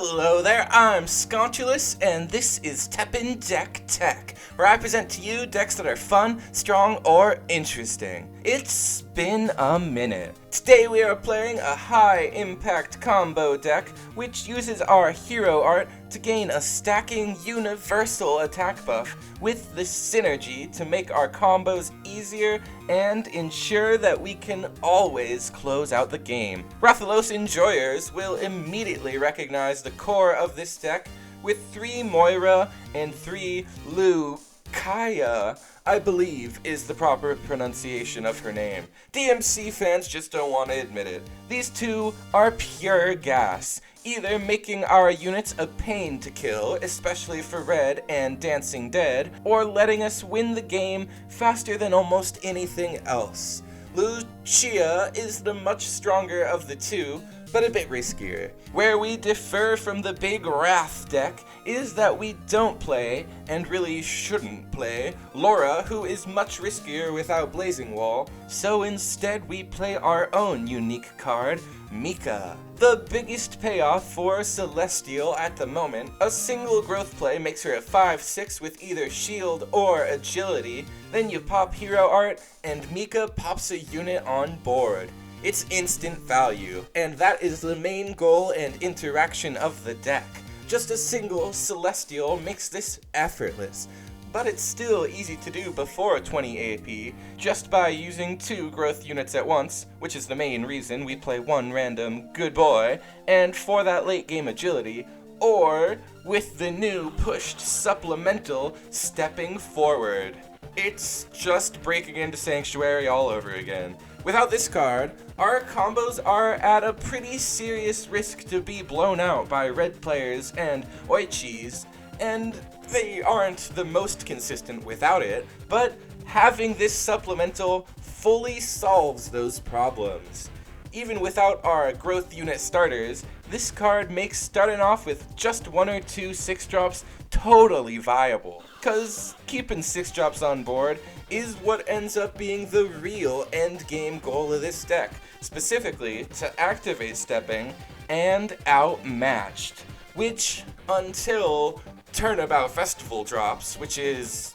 Hello there, I'm Sconchulus, and this is TEPPEN Deck Tech, where I present to you decks that are fun, strong, or interesting. It's been a minute. Today we are playing a high-impact combo deck, which uses our hero art to gain a stacking universal attack buff with the synergy to make our combos easier and ensure that we can always close out the game. Rathalos enjoyers will immediately recognize the core of this deck with 3 Moira and 3 Lucia, I believe is the proper pronunciation of her name. DMC fans just don't want to admit it. These two are pure gas, either making our units a pain to kill, especially for red and Dancing Dead, or letting us win the game faster than almost anything else. Lucia is the much stronger of the two, but a bit riskier. Where we differ from the big Wrath deck is that we don't play, and really shouldn't play, Laura, who is much riskier without Blazing Wall, so instead we play our own unique card, Mika. The biggest payoff for Celestial at the moment, a single growth play makes her a 5/6 with either shield or agility, then you pop hero art, and Mika pops a unit on board. It's instant value, and that is the main goal and interaction of the deck. Just a single Celestial makes this effortless, but it's still easy to do before 20 AP, just by using 2 growth units at once, which is the main reason we play 1 random good boy, and for that late game agility, or with the new pushed supplemental stepping forward. It's just breaking into Sanctuary all over again. Without this card, our combos are at a pretty serious risk to be blown out by red players and oichis, and they aren't the most consistent without it, but having this supplemental fully solves those problems. Even without our growth unit starters, this card makes starting off with just 1 or 2 6-drops totally viable, cause keeping 6-drops on board is what ends up being the real end game goal of this deck, specifically to activate stepping and outmatched, which until Turnabout Festival drops, which is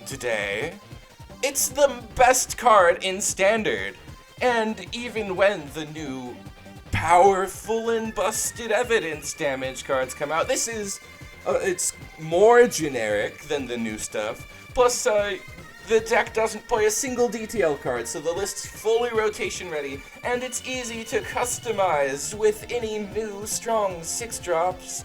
today, it's the best card in Standard. And even when the new powerful and busted evidence damage cards come out, this is, it's more generic than the new stuff. Plus, the deck doesn't play a single DTL card, so the list's fully rotation ready, and it's easy to customize with any new strong 6-drops.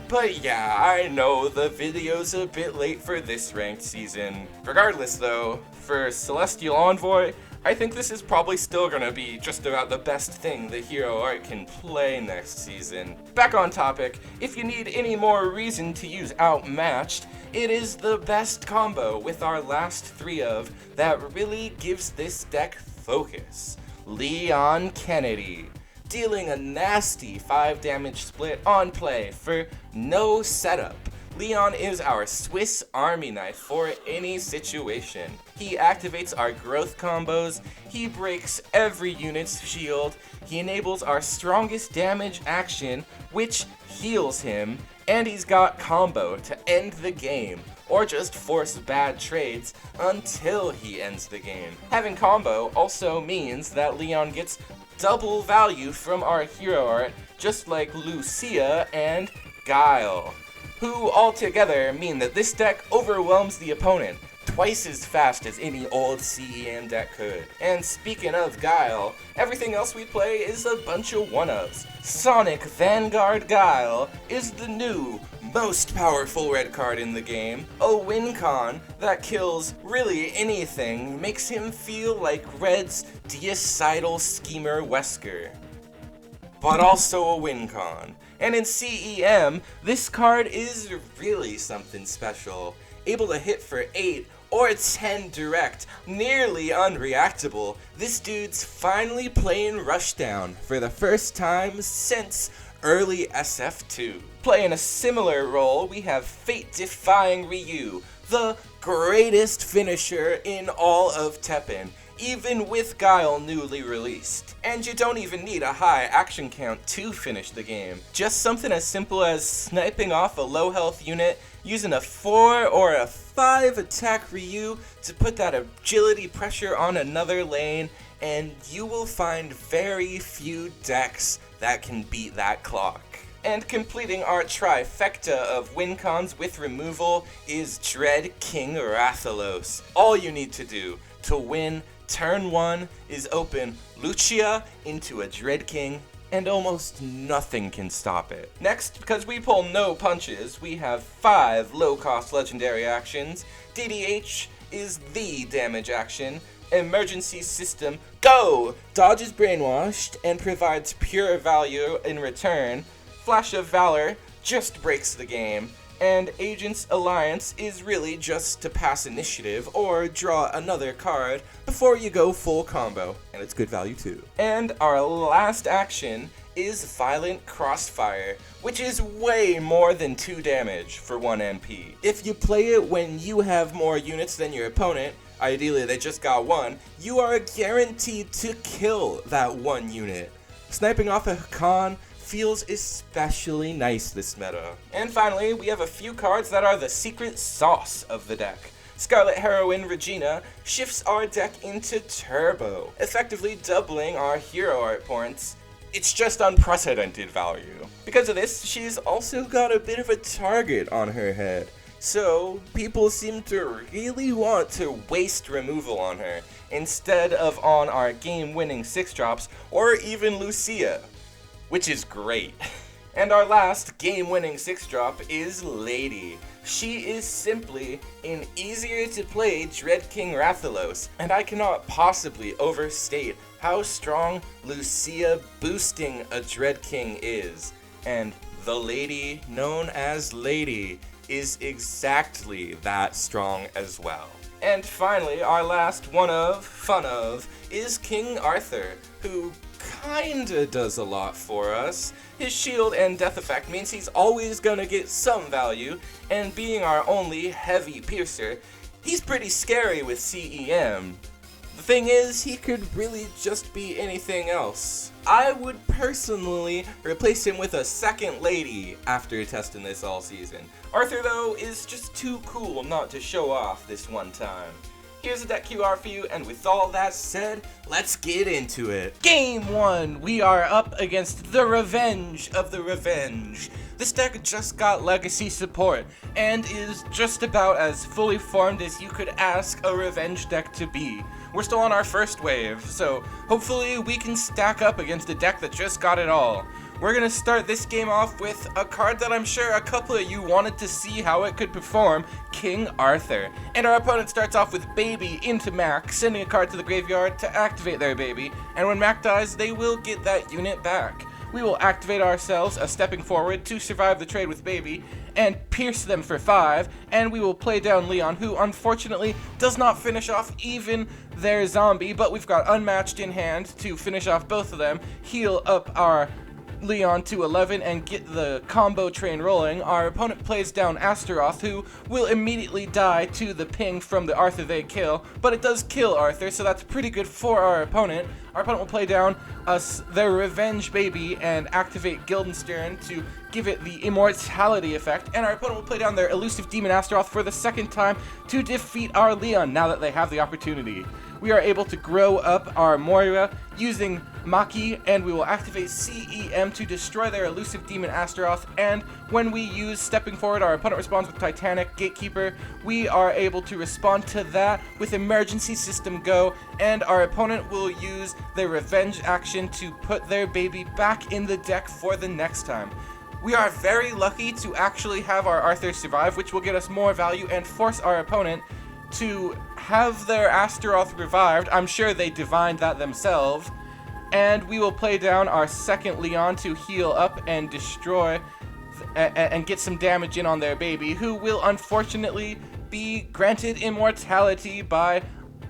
But yeah, I know the video's a bit late for this ranked season. Regardless though, for Celestial Envoy, I think this is probably still gonna be just about the best thing the hero art can play next season. Back on topic, if you need any more reason to use Outmatched, it is the best combo with our last 3 of that really gives this deck focus. Leon Kennedy, dealing a nasty 5 damage split on play for no setup. Leon is our Swiss Army knife for any situation. He activates our growth combos, he breaks every unit's shield, he enables our strongest damage action, which heals him, and he's got combo to end the game, or just force bad trades until he ends the game. Having combo also means that Leon gets double value from our hero art, just like Lucia and Gaeey, who altogether mean that this deck overwhelms the opponent twice as fast as any old CEM deck could. And speaking of Gaeey, everything else we play is a bunch of 1-ups. Sonic Vanguard Gaeey is the new, most powerful red card in the game. A win con that kills really anything, makes him feel like red's deicital schemer Wesker, but also a win con. And in CEM, this card is really something special. Able to hit for 8 or 10 direct, nearly unreactable. This dude's finally playing Rushdown for the first time since early SF2. Playing a similar role, we have fate-defying Ryu, the greatest finisher in all of TEPPEN. even with Guile newly released. And you don't even need a high action count to finish the game. Just something as simple as sniping off a low health unit, using a 4 or a 5 attack Ryu to put that agility pressure on another lane, and you will find very few decks that can beat that clock. And completing our trifecta of win cons with removal is Dread King Rathalos. All you need to do to win turn 1 is open Lucia into a Dread King, and almost nothing can stop it. Next, because we pull no punches, we have 5 low-cost legendary actions. DDH is the damage action. Emergency System Go! Dodges Brainwashed and provides pure value in return. Flash of Valor just breaks the game. And Agent's Alliance is really just to pass initiative or draw another card before you go full combo, and it's good value too. And our last action is Violent Crossfire, which is way more than 2 damage for 1 NP. If you play it when you have more units than your opponent, ideally they just got 1, you are guaranteed to kill that 1 unit. Sniping off a Khan feels especially nice this meta. And finally, we have a few cards that are the secret sauce of the deck. Scarlet Heroine Regina shifts our deck into Turbo, effectively doubling our hero art points. It's just unprecedented value. Because of this, she's also got a bit of a target on her head. So, people seem to really want to waste removal on her, instead of on our game-winning 6-drops, or even Lucia, which is great. And our last game-winning 6-drop is Lady. She is simply an easier-to-play Dread King Rathalos, and I cannot possibly overstate how strong Lucia boosting a Dread King is. And the lady known as Lady is exactly that strong as well. And finally, our last fun of, is King Arthur, who kinda does a lot for us. His shield and death effect means he's always gonna get some value, and being our only heavy piercer, he's pretty scary with CEM. The thing is, he could really just be anything else. I would personally replace him with a second lady after testing this all season. Arthur, though, is just too cool not to show off this one time. Here's a deck QR for you, and with all that said, let's get into it. Game 1, we are up against the Revenge of the Revenge. This deck just got legacy support, and is just about as fully formed as you could ask a Revenge deck to be. We're still on our first wave, so hopefully we can stack up against a deck that just got it all. We're gonna start this game off with a card that I'm sure a couple of you wanted to see how it could perform, King Arthur. And our opponent starts off with Baby into Mac, sending a card to the graveyard to activate their Baby, and when Mac dies, they will get that unit back. We will activate ourselves, a stepping forward to survive the trade with Baby, and pierce them for 5, and we will play down Leon, who unfortunately does not finish off even their zombie, but we've got Unmatched in hand to finish off both of them, heal up our Leon to 11 and get the combo train rolling. Our opponent plays down Astaroth, who will immediately die to the ping from the Arthur they kill, but it does kill Arthur, so that's pretty good for our opponent. Our opponent will play down their Revenge Baby and activate Guildenstern to give it the immortality effect, and our opponent will play down their Elusive Demon Astaroth for the second time to defeat our Leon now that they have the opportunity. We are able to grow up our Moira using Maki, and we will activate CEM to destroy their Elusive Demon Astaroth, and when we use Stepping Forward, our opponent responds with Titanic Gatekeeper. We are able to respond to that with Emergency System Go, and our opponent will use their Revenge action to put their Baby back in the deck for the next time. We are very lucky to actually have our Arthur survive, which will get us more value and force our opponent to have their Astaroth revived. I'm sure they divined that themselves. And we will play down our second Leon to heal up and destroy and get some damage in on their Baby, who will unfortunately be granted immortality by,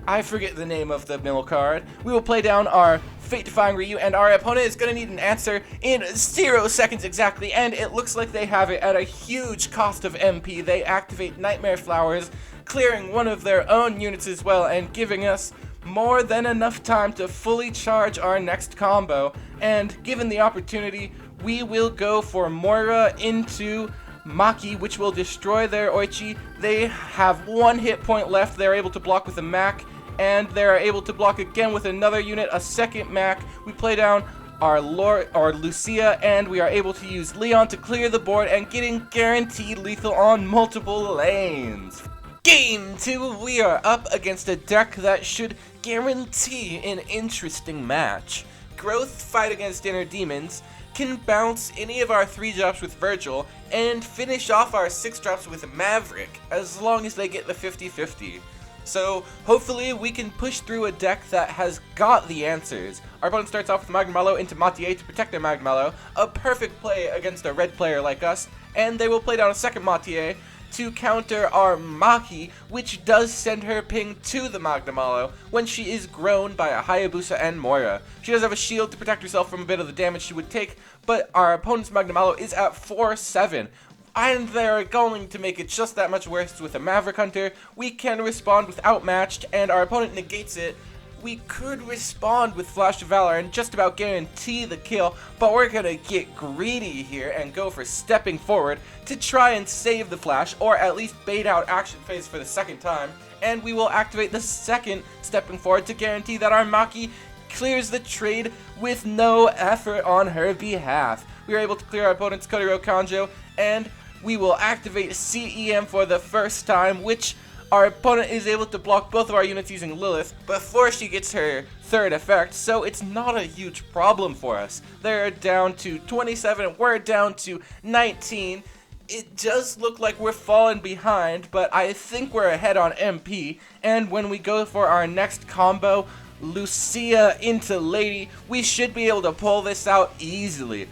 I forget the name of the middle card. We will play down our Fate-Defying Ryu, and our opponent is going to need an answer in 0 seconds exactly, and it looks like they have it at a huge cost of MP. They activate Nightmare Flowers, clearing one of their own units as well, and giving us more than enough time to fully charge our next combo, and given the opportunity, we will go for Moira into Maki, which will destroy their Oichi. They have 1 hit point left. They're able to block with a Mac, and they're able to block again with another unit, a second Mac. We play down our Lucia, and we are able to use Leon to clear the board and getting guaranteed lethal on multiple lanes. Game 2, we are up against a deck that should guarantee an interesting match. Growth fight against Inner Demons, can bounce any of our 3 drops with Virgil, and finish off our 6 drops with Maverick, as long as they get the 50-50. So hopefully we can push through a deck that has got the answers. Our opponent starts off with Magnamallow into Matier to protect their Magnamallow, a perfect play against a red player like us, and they will play down a second Matier to counter our Maki, which does send her ping to the Magnamallow when she is grown by a Hayabusa and Moira. She does have a shield to protect herself from a bit of the damage she would take, but our opponent's Magnamallow is at 4-7. And they're going to make it just that much worse with a Maverick Hunter. We can respond with Outmatched, and our opponent negates it. We could respond with Flash of Valor and just about guarantee the kill, but we're gonna get greedy here and go for stepping forward to try and save the Flash, or at least bait out action phase for the second time. And we will activate the second stepping forward to guarantee that our Maki clears the trade with no effort on her behalf. We are able to clear our opponent's Kodiro Kanjo, and we will activate CEM for the first time, which our opponent is able to block both of our units using Lilith before she gets her third effect, so it's not a huge problem for us. They're down to 27, we're down to 19. It does look like we're falling behind, but I think we're ahead on MP, and when we go for our next combo, Lucia into Lady, we should be able to pull this out easily.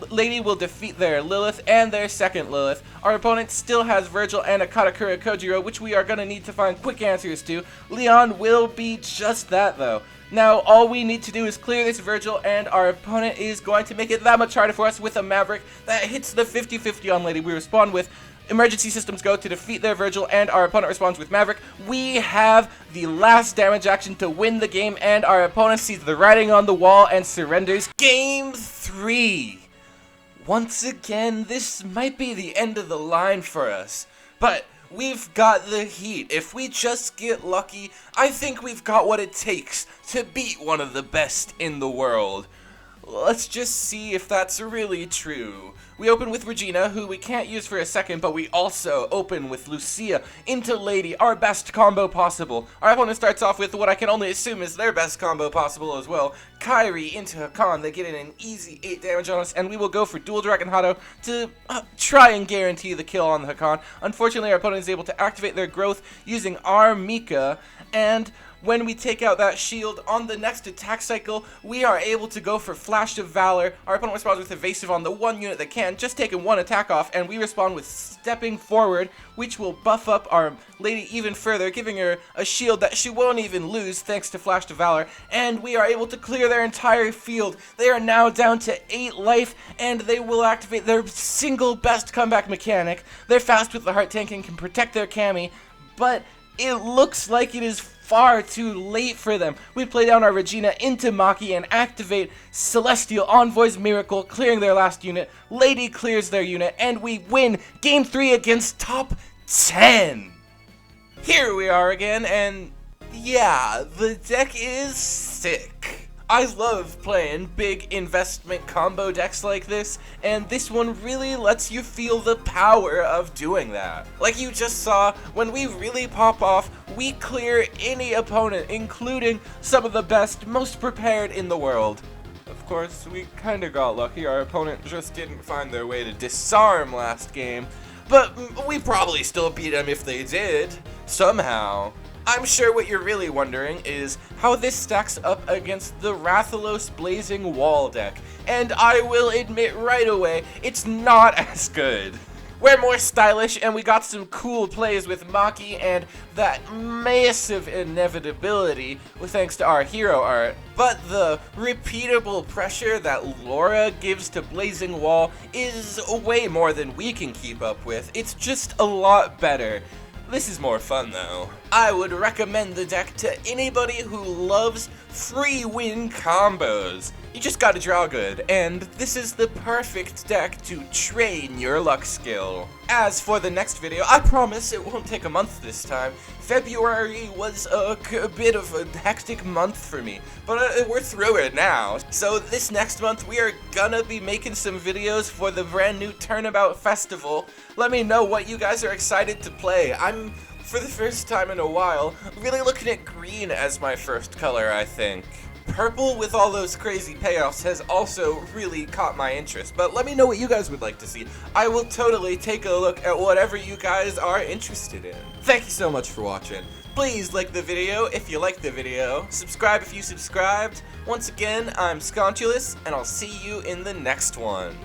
Lady will defeat their Lilith and their second Lilith. Our opponent still has Virgil and a Katakura Kojiro, which we are going to need to find quick answers to. Leon will be just that though. Now all we need to do is clear this Virgil, and our opponent is going to make it that much harder for us with a Maverick that hits the 50-50 on Lady. We respond with Emergency Systems Go to defeat their Virgil, and our opponent responds with Maverick. We have the last damage action to win the game, and our opponent sees the writing on the wall and surrenders. Game 3. Once again, this might be the end of the line for us, but we've got the heat. If we just get lucky, I think we've got what it takes to beat one of the best in the world. Let's just see if that's really true. We open with Regina, who we can't use for a second, but we also open with Lucia into Lady, our best combo possible. Our opponent starts off with what I can only assume is their best combo possible as well. Kairi into Hakan, they get in an easy 8 damage on us, and we will go for Dual Dragon Hado to try and guarantee the kill on the Hakan. Unfortunately, our opponent is able to activate their growth using our Mika, and when we take out that shield on the next attack cycle, we are able to go for Flash of Valor. Our opponent responds with Evasive on the one unit that can, just taking 1 attack off, and we respond with Stepping Forward, which will buff up our Lady even further, giving her a shield that she won't even lose thanks to Flash of Valor, and we are able to clear their entire field. They are now down to 8 life, and they will activate their single best comeback mechanic. They're fast with the heart tank and can protect their cammy, but it looks like it is far too late for them. We play down our Regina into Maki and activate Celestial Envoy's Miracle, clearing their last unit. Lady clears their unit, and we win Game 3 against top 10. Here we are again, and yeah, the deck is sick. I love playing big investment combo decks like this, and this one really lets you feel the power of doing that. Like you just saw, when we really pop off, we clear any opponent, including some of the best, most prepared in the world. Of course, we kinda got lucky. Our opponent just didn't find their way to disarm last game, but we probably still beat them if they did, somehow. I'm sure what you're really wondering is how this stacks up against the Rathalos Blazing Wall deck, and I will admit right away, it's not as good. We're more stylish, and we got some cool plays with Maki and that massive inevitability thanks to our hero art, but the repeatable pressure that Laura gives to Blazing Wall is way more than we can keep up with. It's just a lot better. This is more fun though. I would recommend the deck to anybody who loves free win combos. You just gotta draw good, and this is the perfect deck to train your luck skill. As for the next video, I promise it won't take a month this time. February was a bit of a hectic month for me, but we're through it now. So this next month we are gonna be making some videos for the brand new Turnabout Festival. Let me know what you guys are excited to play. I'm, for the first time in a while, really looking at green as my first color, I think. Purple with all those crazy payoffs has also really caught my interest, but let me know what you guys would like to see. I will totally take a look at whatever you guys are interested in. Thank you so much for watching. Please like the video if you liked the video, subscribe if you subscribed. Once again, I'm Sconchulous, and I'll see you in the next one.